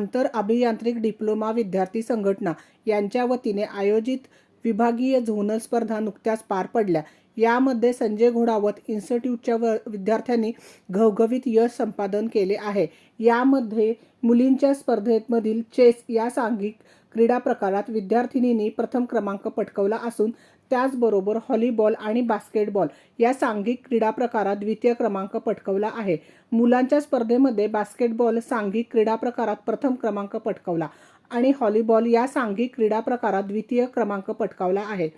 आंतर अभियांत्रिक डिप्लोमा विद्यार्थी संघटना यांच्या वतीने आयोजित विभागीय झोनल स्पर्धा नुकत्याच पार पडल्या। यामध्ये संजय घोडावत इन्स्टिट्यूटच्या विद्यार्थ्यांनी घवघवीत यश संपादन केले आहे। यामध्ये मुलींच्या स्पर्धेमधील चेस या सांघिक क्रीडा प्रकारात विद्यार्थिनींनी प्रथम क्रमांक पटकावला असून त्याचबरोबर व्हॉलीबॉल आणि बास्केटबॉल या सांघिक क्रीडा प्रकारात द्वितीय क्रमांक पटकावला आहे। मुलांच्या स्पर्धेमध्ये बास्केटबॉल सांघिक क्रीडा प्रकारात प्रथम क्रमांक पटकावला आणि व्हॉलीबॉल या सांघिक क्रीडा प्रकारात द्वितीय क्रमांक पटकावला आहे।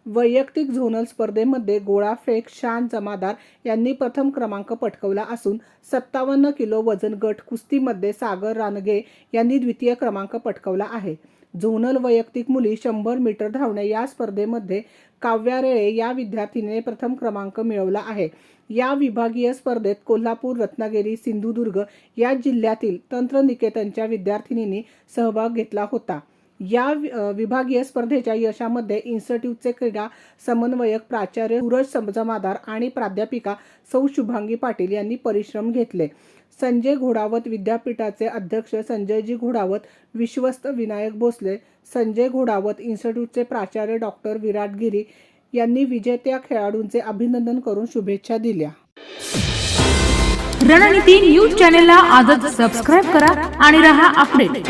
वैयक्तिक झोनल स्पर्धेमध्ये गोळाफेक शान जमादार यांनी प्रथम क्रमांक पटकावला असून 57 किलो वजन गट कुस्तीमध्ये सागर रानगे यांनी द्वितीय क्रमांक पटकावला आहे। झोनल वैयक्तिक मुली 100 मीटर धावणे या स्पर्धेमध्ये काव्या रेळे या विद्यार्थिनीने प्रथम क्रमांक मिळवला आहे। या विभागीय स्पर्धेत कोल्हापूर, रत्नागिरी, सिंधुदुर्ग या जिल्ह्यातील तंत्रनिकेतनच्या विद्यार्थिनींनी सहभाग घेतला होता। या विभागीय स्पर्धेच्या यशामध्ये इन्स्टिट्यूटचे क्रीडा समन्वयक प्राचार्य सूरज जमादार आणि प्राध्यापिका सौ शुभांगी पाटील यांनी परिश्रम घेतले। संजय घोडावत विद्यापीठाचे अध्यक्ष संजयजी घोडावत, विश्वस्त विनायक भोसले, संजय घोडावत इन्स्टिट्यूटचे प्राचार्य डॉक्टर विराट गिरी यांनी विजेत्या खेळाडूंचे अभिनंदन करून शुभेच्छा दिल्या। रणनीती न्यूज चॅनलला आजच सबस्क्राइब करा आणि रहा अपडेट।